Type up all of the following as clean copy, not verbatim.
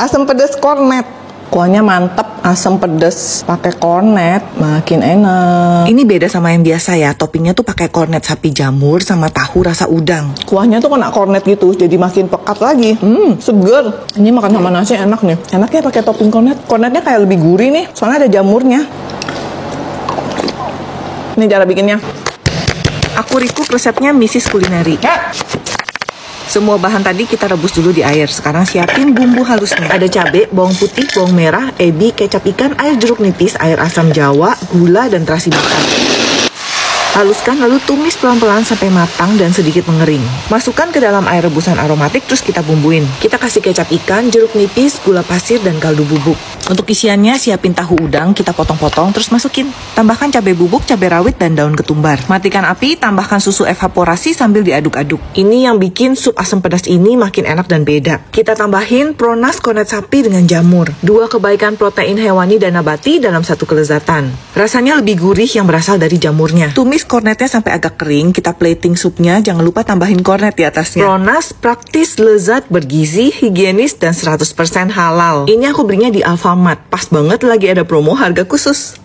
Asam pedas kornet. Kuahnya mantep, asam pedas pakai kornet, makin enak. Ini beda sama yang biasa ya, toppingnya tuh pakai kornet sapi jamur sama tahu rasa udang. Kuahnya tuh kena kornet gitu, jadi makin pekat lagi. Seger. Ini makan sama nasi enak nih. Enaknya pakai topping kornet. Kornetnya kayak lebih gurih nih, soalnya ada jamurnya. Ini cara bikinnya. Aku recook resepnya Mrs. Culinary. Semua bahan tadi kita rebus dulu di air. Sekarang siapin bumbu halusnya. Ada cabai, bawang putih, bawang merah, ebi, kecap ikan, air jeruk nipis, air asam jawa, gula, dan terasi bakar. Haluskan lalu tumis pelan-pelan sampai matang dan sedikit mengering. Masukkan ke dalam air rebusan aromatik terus kita bumbuin. Kita kasih kecap ikan, jeruk nipis, gula pasir, dan kaldu bubuk. Untuk isiannya siapin tahu udang, kita potong-potong terus masukin. Tambahkan cabai bubuk, cabai rawit, dan daun ketumbar. Matikan api, tambahkan susu evaporasi sambil diaduk-aduk. Ini yang bikin sup asam pedas ini makin enak dan beda. Kita tambahin pronas kornet sapi dengan jamur. 2 kebaikan protein hewani dan nabati dalam 1 kelezatan. Rasanya lebih gurih yang berasal dari jamurnya. Tumis kornetnya sampai agak kering, kita plating supnya, jangan lupa tambahin kornet di atasnya. Pronas, praktis, lezat, bergizi, higienis, dan 100% halal. Ini aku belinya di Alfamart, pas banget lagi ada promo harga khusus.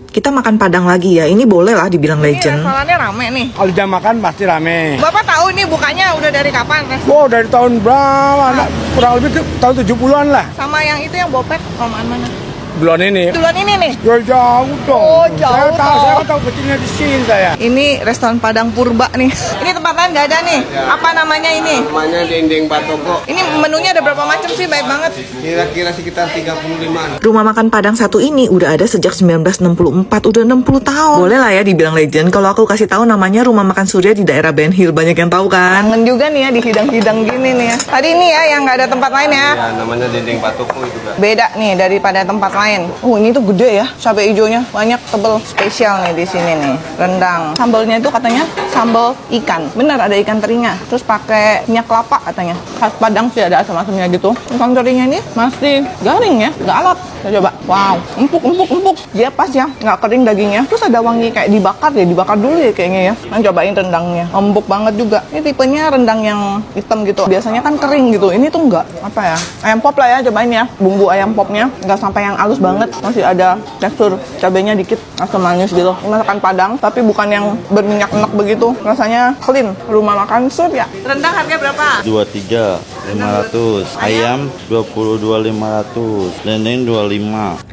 Kita makan Padang lagi ya, ini boleh lah dibilang legend. Ini restorannya rame nih. Kalau jam makan pasti rame. Bapak tahu nih bukanya udah dari kapan? Wow, dari tahun berapa? Kurang lebih tahun 70-an lah. Sama yang itu yang bopek, romaan mana? Duluan ini. Duluan ini nih. Ya jauh dong. Oh, jauh saya tahu kecilnya di sini saya. Ini restoran Padang Purba nih. Ini tempat lain nggak ada nih. Apa namanya ini? Namanya Dendeng Batoko. Ini menunya ada berapa macam sih? Baik banget. Kira-kira sekitar 35. Rumah makan Padang satu ini udah ada sejak 1964, udah 60 tahun. Boleh lah ya dibilang legend. Kalau aku kasih tahu namanya Rumah Makan Surya di daerah Ben Hill, banyak yang tahu kan? Kangen juga nih ya di hidang-hidang gini nih ya. Tadi ini ya yang nggak ada tempat lain ya. Ya, namanya Dendeng Batoko itu kan. Beda nih daripada tempat lain. Ini tuh gede ya, cabai hijaunya banyak, tebel. Spesial nih di sini nih, rendang. Sambalnya itu katanya sambal ikan. Benar ada ikan terinya. Terus pakai minyak kelapa katanya. Khas Padang sih ada asam-asamnya gitu. Ikan terinya ini masih garing ya, nggak alot. Saya coba. Wow, empuk. Dia pas ya, nggak kering dagingnya. Terus ada wangi kayak dibakar ya, dibakar dulu ya kayaknya ya. Nah, cobain rendangnya, empuk banget juga. Ini tipenya rendang yang hitam gitu. Biasanya kan kering gitu. Ini tuh nggak apa ya, ayam pop lah ya, cobain ya. Bumbu ayam popnya nggak sampai yang halus banget. Masih ada tekstur cabenya dikit, asam manis gitu. Masakan Padang, tapi bukan yang berminyak enak begitu. Rasanya clean. Rumah Makan Surya. Rendang harga berapa? 23.500, ayam 22.500, dendeng 25.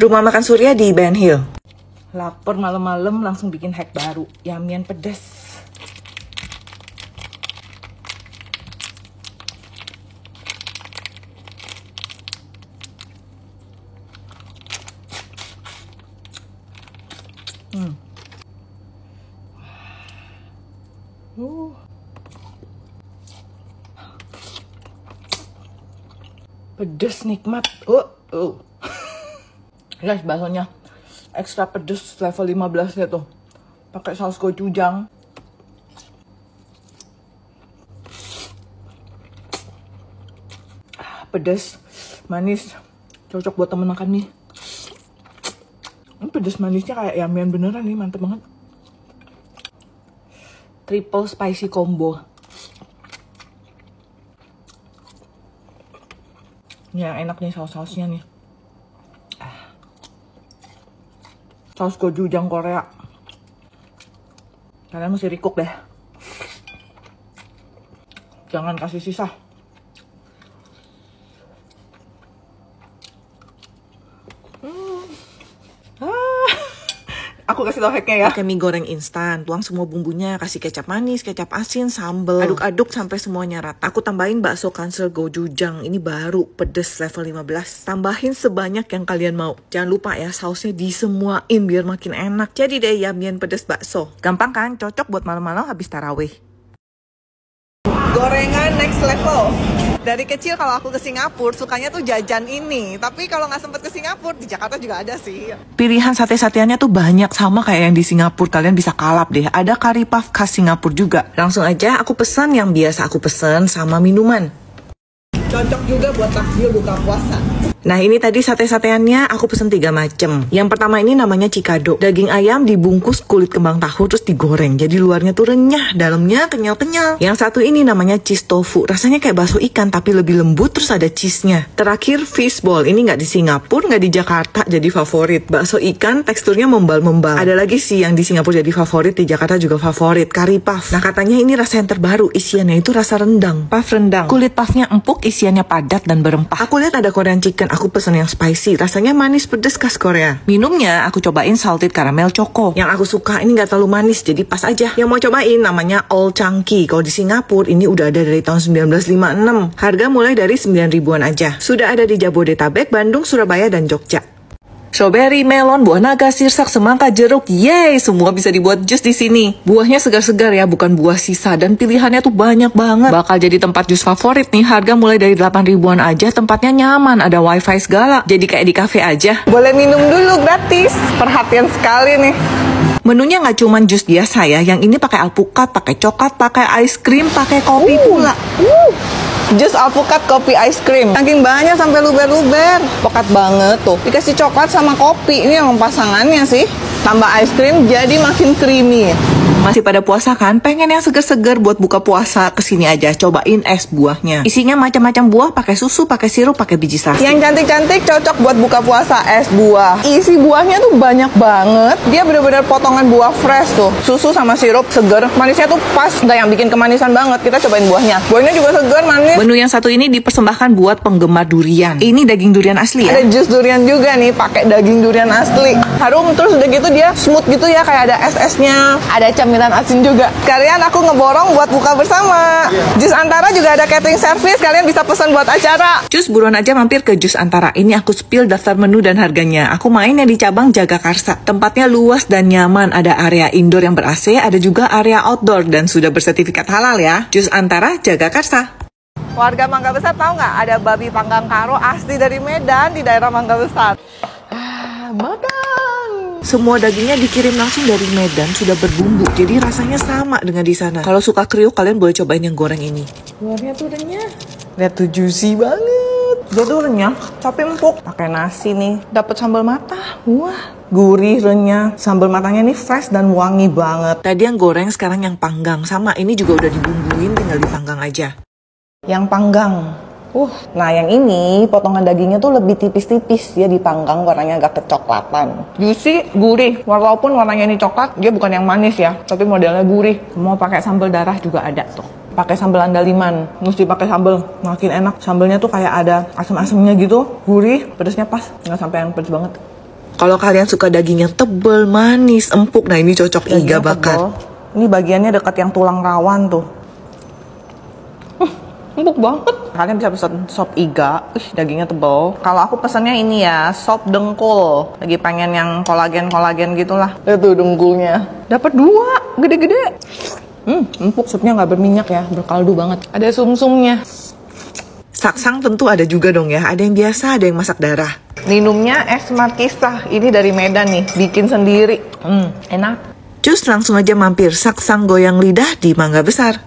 Rumah Makan Surya di Ben Hill. Lapar malam-malam langsung bikin hack baru, yamian pedas. Pedas nikmat. Guys, baksonya ekstra pedas level 15 ya tuh. Pakai saus gochujang. Pedas, manis. Cocok buat temen makan mie. Ini pedas manisnya kayak yamian beneran nih, mantep banget. Triple spicy combo. Ini yang enak nih saus-sausnya nih. Saus gochujang Korea. Kalian mesti recook deh. Jangan kasih sisa. Aku kasih tau hacknya ya. Pakai mie goreng instan, tuang semua bumbunya, kasih kecap manis, kecap asin, sambal, aduk-aduk sampai semuanya rata. Aku tambahin bakso cancel gochujang, ini baru pedes level 15. Tambahin sebanyak yang kalian mau. Jangan lupa ya sausnya disemuain biar makin enak. Jadi deh yamian pedes bakso. Gampang kan? Cocok buat malam-malam habis tarawih. Gorengan next level. Dari kecil kalau aku ke Singapura sukanya tuh jajan ini. Tapi kalau nggak sempet ke Singapura, di Jakarta juga ada sih. Pilihan sate-sateannya tuh banyak sama kayak yang di Singapura. Kalian bisa kalap deh. Ada curry puff khas Singapura juga. Langsung aja aku pesan yang biasa aku pesan sama minuman. Cocok juga buat takjil buka puasa. Nah ini tadi sate-sateannya aku pesen 3 macam. Yang pertama ini namanya cikado. Daging ayam dibungkus kulit kembang tahu terus digoreng. Jadi luarnya tuh renyah, dalamnya kenyal-kenyal. Yang satu ini namanya cheese tofu. Rasanya kayak bakso ikan tapi lebih lembut terus ada cheese-nya. Terakhir fishball. Ini nggak di Singapura, nggak di Jakarta jadi favorit. Bakso ikan teksturnya membal-membal. Ada lagi sih yang di Singapura jadi favorit, di Jakarta juga favorit. Curry puff. Nah katanya ini rasa yang terbaru. Isiannya itu rasa rendang. Puff rendang. Kulit puffnya empuk, isiannya padat dan berempah. Aku lihat ada Korean chicken. Aku pesen yang spicy, rasanya manis pedes khas Korea. Minumnya aku cobain salted caramel choco. Yang aku suka ini nggak terlalu manis, jadi pas aja. Yang mau cobain namanya Old Chunky. Kalau di Singapura ini udah ada dari tahun 1956. Harga mulai dari 9 ribuan aja. Sudah ada di Jabodetabek, Bandung, Surabaya, dan Jogja. Strawberry, melon, buah naga, sirsak, semangka, jeruk, yeay, semua bisa dibuat jus di sini. Buahnya segar-segar ya, bukan buah sisa dan pilihannya tuh banyak banget. Bakal jadi tempat jus favorit nih, harga mulai dari 8 ribuan aja, tempatnya nyaman, ada wifi segala, jadi kayak di cafe aja. Boleh minum dulu gratis. Perhatian sekali nih. Menunya nggak cuman jus biasa ya, yang ini pakai alpukat, pakai coklat, pakai ice cream, pakai kopi pula. Jus alpukat kopi ice cream. Saking banyak sampai luber-luber. Pekat banget tuh. Dikasih coklat sama kopi. Ini emang pasangannya sih. Tambah ice cream jadi makin creamy. Masih pada puasa kan? Pengen yang seger-seger buat buka puasa? Kesini aja, cobain es buahnya. Isinya macam-macam buah, pakai susu, pakai sirup, pakai biji selasi. Yang cantik-cantik cocok buat buka puasa, es buah. Isi buahnya tuh banyak banget. Dia bener-bener potongan buah fresh tuh. Susu sama sirup seger. Manisnya tuh pas, nggak yang bikin kemanisan banget. Kita cobain buahnya. Buahnya juga seger, manis. Menu yang satu ini dipersembahkan buat penggemar durian. Ini daging durian asli ya? Ada jus durian juga nih, pakai daging durian asli. Harum, terus udah gitu dia smooth gitu ya, kayak ada es-esnya. Ada camilan asin juga. Kalian aku ngeborong buat buka bersama. Jus Antara juga ada catering service, kalian bisa pesan buat acara. Jus buruan aja mampir ke Jus Antara. Ini aku spill daftar menu dan harganya. Aku mainnya di cabang Jagakarsa. Tempatnya luas dan nyaman. Ada area indoor yang ber-AC, ada juga area outdoor dan sudah bersertifikat halal ya. Jus Antara Jagakarsa. Warga Mangga Besar tahu nggak? Ada babi panggang karo asli dari Medan di daerah Mangga Besar. Makan. Semua dagingnya dikirim langsung dari Medan, sudah berbumbu. Jadi rasanya sama dengan di sana. Kalau suka kriuk, kalian boleh cobain yang goreng ini. Luarnya tuh renyah. Lihat tuh juicy banget. Dia tuh renyah, tapi empuk. Pakai nasi nih, dapat sambal mata. Wah, gurih renyah. Sambal matanya nih fresh dan wangi banget. Tadi yang goreng, sekarang yang panggang. Sama, ini juga udah dibumbuin, tinggal dipanggang aja. Yang panggang. Nah yang ini potongan dagingnya tuh lebih tipis-tipis. Dia dipanggang warnanya agak kecoklatan. Juicy, gurih. Walaupun warnanya ini coklat, dia bukan yang manis ya, tapi modelnya gurih. Mau pakai sambal darah juga ada tuh. Pakai sambal andaliman, mesti pakai sambal, makin enak. Sambalnya tuh kayak ada asam-asamnya gitu, gurih, pedesnya pas, nggak sampai yang pedes banget. Kalau kalian suka daging yang tebel, manis, empuk, nah ini cocok iga bakar. Ini bagiannya dekat yang tulang rawan tuh. Empuk banget. Kalian bisa pesan sop iga. Dagingnya tebal. Kalau aku pesannya ini ya, sop dengkul. Lagi pengen yang kolagen-kolagen gitulah. Itu dengkulnya. Dapat 2, gede-gede. Empuk, supnya nggak berminyak ya, berkaldu banget. Ada sumsumnya. Saksang tentu ada juga dong ya. Ada yang biasa, ada yang masak darah. Minumnya es markisah. Ini dari Medan nih, bikin sendiri. Enak. Cus langsung aja mampir Saksang goyang lidah di Mangga Besar.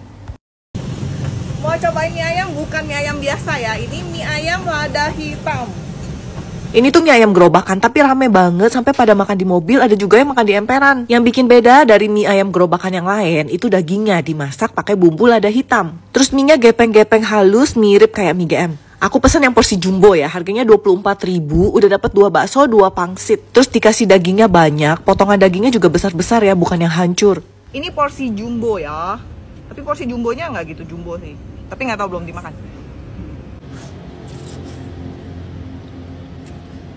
Mau cobain mie ayam, bukan mie ayam biasa ya. Ini mie ayam lada hitam. Ini tuh mie ayam gerobakan, tapi rame banget sampai pada makan di mobil, ada juga yang makan di emperan. Yang bikin beda dari mie ayam gerobakan yang lain, itu dagingnya dimasak pakai bumbu lada hitam. Terus mie-nya gepeng-gepeng halus, mirip kayak mie GM. Aku pesen yang porsi jumbo ya, harganya 24.000, udah dapat 2 bakso, 2 pangsit. Terus dikasih dagingnya banyak, potongan dagingnya juga besar-besar ya, bukan yang hancur. Ini porsi jumbo ya. Tapi porsi jumbonya nggak gitu jumbo sih. Tapi nggak tahu, belum dimakan.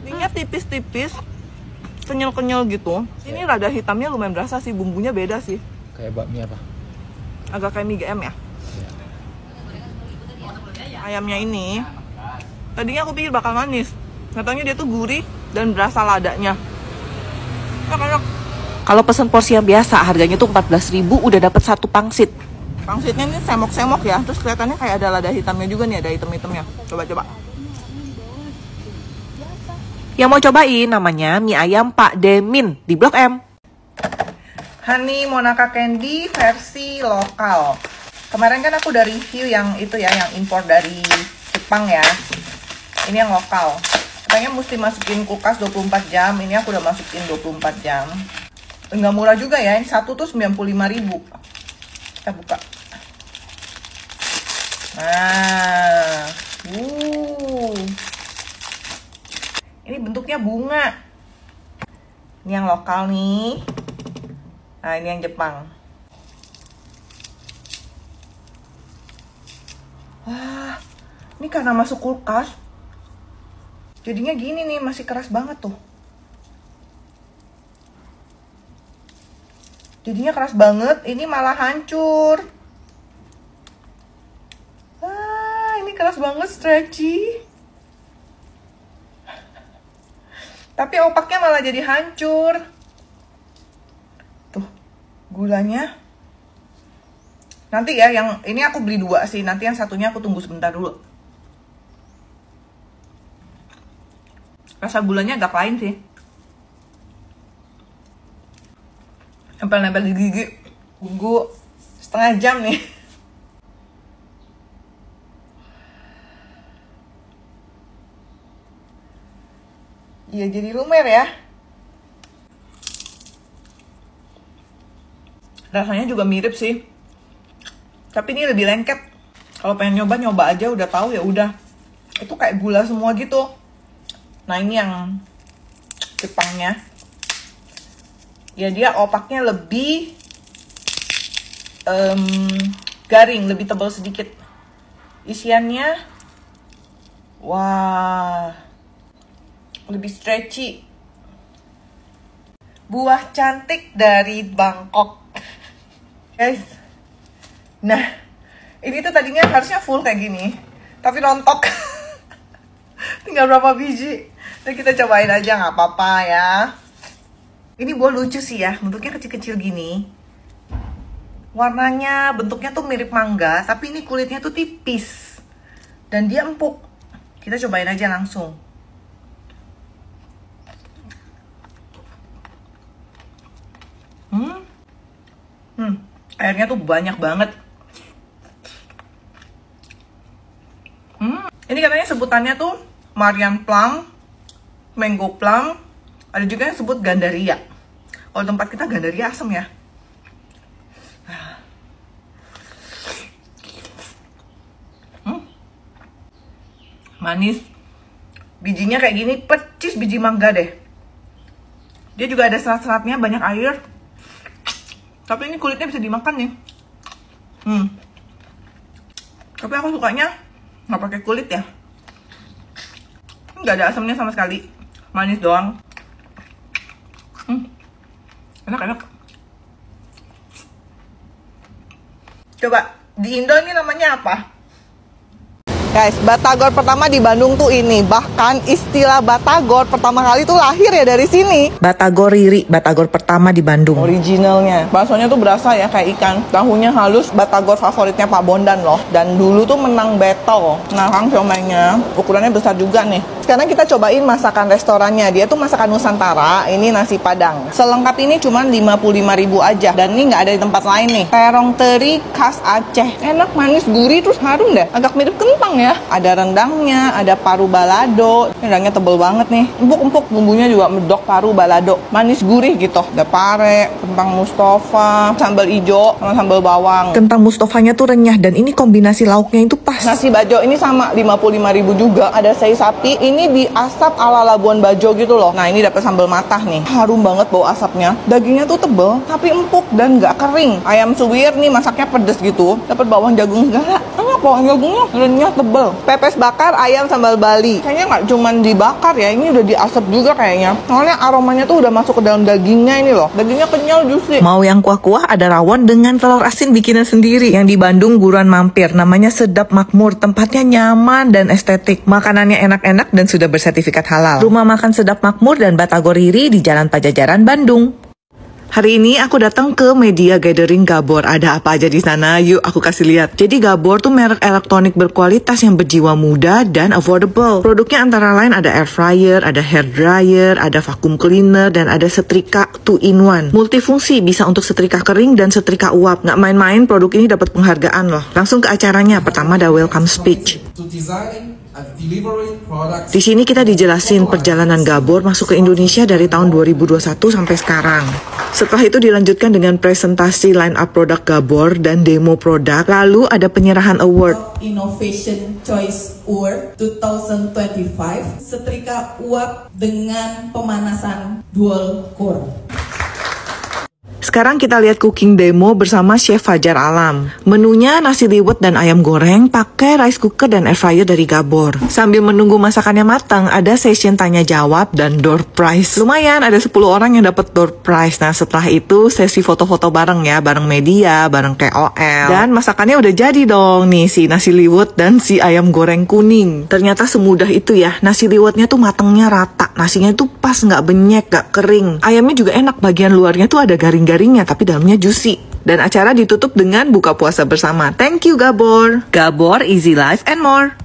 Ini tipis-tipis, kenyal-kenyal gitu. Ini lada hitamnya lumayan berasa sih, bumbunya beda sih. Kayak bakmi apa? Agak kayak mie GM ya. Ayamnya ini, tadinya aku pikir bakal manis. Katanya dia tuh gurih dan berasa ladanya. Enak. Kalau pesen porsi yang biasa, harganya tuh 14.000, udah dapat 1 pangsit. Pangsitnya ini semok-semok ya, terus kelihatannya kayak ada lada hitamnya juga nih, ada hitam-hitamnya. Coba-coba. Yang mau cobain namanya mie ayam Pak Demin di Blok M. Honey Monaka Candy versi lokal. Kemarin kan aku udah review yang itu ya, yang impor dari Jepang ya. Ini yang lokal. Katanya mesti masukin kulkas 24 jam. Ini aku udah masukin 24 jam. Enggak murah juga ya. Yang satu tuh 95.000. Kita buka. Nah. Ini bentuknya bunga. Ini yang lokal nih. Nah, ini yang Jepang. Wah, ini karena masuk kulkas. Jadinya gini nih, masih keras banget tuh. Jadinya keras banget, ini malah hancur. Ah, ini keras banget, stretchy. Tapi opaknya malah jadi hancur. Tuh, gulanya. Nanti ya, yang ini aku beli 2 sih. Nanti yang satunya aku tunggu sebentar dulu. Rasa gulanya agak lain sih. Nempel-nempel di gigi. Tunggu setengah jam nih. Iya, jadi lumer ya. Rasanya juga mirip sih. Tapi ini lebih lengket. Kalau pengen nyoba aja, udah tahu ya udah. Itu kayak gula semua gitu. Nah, ini yang Jepangnya. Ya, dia opaknya lebih garing, lebih tebal sedikit. Isiannya, wah, lebih stretchy. Buah cantik dari Bangkok. Guys. Nah, ini tuh tadinya harusnya full kayak gini. Tapi rontok. Tinggal berapa biji. Nah, kita cobain aja, nggak apa-apa ya. Ini buah lucu sih ya, bentuknya kecil-kecil gini. Warnanya, bentuknya tuh mirip mangga, tapi ini kulitnya tuh tipis. Dan dia empuk. Kita cobain aja langsung. Airnya tuh banyak banget. Ini katanya sebutannya tuh Marian Plum, Mango Plum, ada juga yang sebut Gandaria. Kalau tempat kita Gandaria asem ya. Manis. Bijinya kayak gini, percis biji mangga deh. Dia juga ada serat-seratnya, banyak air. Tapi ini kulitnya bisa dimakan nih. Tapi aku sukanya nggak pakai kulit ya. Nggak ada asamnya sama sekali. Manis doang. Enak-enak. Coba, di Indo ini namanya apa? Guys, Batagor pertama di Bandung tuh ini. Bahkan istilah Batagor pertama kali tuh lahir ya dari sini. Batagor Riri, Batagor pertama di Bandung. Originalnya. Baksonya tuh berasa ya kayak ikan. Tahunya halus, Batagor favoritnya Pak Bondan loh. Dan dulu tuh menang battle. Nah, Kang siomaynya ukurannya besar juga nih. Sekarang kita cobain masakan restorannya. Dia tuh masakan Nusantara. Ini nasi Padang. Selengkap ini cuma 55.000 aja. Dan ini nggak ada di tempat lain nih. Terong teri khas Aceh. Enak, manis, gurih, terus harum deh. Agak mirip kentang ya. Ada rendangnya, ada paru balado. Rendangnya tebel banget nih. Empuk-empuk, bumbunya juga medok paru balado. Manis gurih gitu. Ada pare, kentang Mustafa, sambal ijo, sama sambal bawang. Kentang Mustofanya tuh renyah dan ini kombinasi lauknya itu pas. Nasi Bajo ini sama 55.000 juga. Ada sei sapi, ini diasap ala Labuan Bajo gitu loh. Nah, ini dapat sambal matah nih. Harum banget bau asapnya. Dagingnya tuh tebel, tapi empuk dan nggak kering. Ayam suwir nih masaknya pedes gitu. Dapat bawang jagung segala. Bawang jagungnya renyah tebel. Pepes bakar ayam sambal Bali. Kayaknya nggak cuman dibakar ya, ini udah diasap juga kayaknya. Soalnya aromanya tuh udah masuk ke dalam dagingnya ini loh. Dagingnya kenyal, juicy. Mau yang kuah-kuah ada rawon dengan telur asin bikinan sendiri. Yang di Bandung buruan mampir. Namanya Sedap Makmur. Tempatnya nyaman dan estetik. Makanannya enak-enak dan sudah bersertifikat halal. Rumah makan Sedap Makmur dan Batagor Riri di Jalan Pajajaran, Bandung. Hari ini aku datang ke Media Gathering Gabor. Ada apa aja di sana? Yuk aku kasih lihat. Jadi Gabor tuh merek elektronik berkualitas yang berjiwa muda dan affordable. Produknya antara lain ada air fryer, ada hair dryer, ada vacuum cleaner, dan ada setrika 2-in-1. Multifungsi, bisa untuk setrika kering dan setrika uap. Nggak main-main, produk ini dapat penghargaan loh. Langsung ke acaranya. Pertama ada welcome speech. To design Di sini kita dijelasin perjalanan Gabor masuk ke Indonesia dari tahun 2021 sampai sekarang. Setelah itu dilanjutkan dengan presentasi line up produk Gabor dan demo produk. Lalu ada penyerahan award. Innovation Choice Award 2025, setrika uap dengan pemanasan dual core. Sekarang kita lihat cooking demo bersama Chef Fajar Alam. Menunya nasi liwet dan ayam goreng pakai rice cooker dan air fryer dari Gabor. Sambil menunggu masakannya matang, ada session tanya jawab dan door prize. Lumayan, ada 10 orang yang dapat door prize. Nah, setelah itu sesi foto-foto bareng ya, bareng media, bareng KOL. Dan masakannya udah jadi dong nih, si nasi liwet dan si ayam goreng kuning. Ternyata semudah itu ya, nasi liwetnya tuh matangnya rata. Nasinya tuh pas, nggak benyek, nggak kering. Ayamnya juga enak, bagian luarnya tuh ada garing-garingnya tapi dalamnya juicy. Dan acara ditutup dengan buka puasa bersama. Thank you Gabor. Gabor, easy life and more.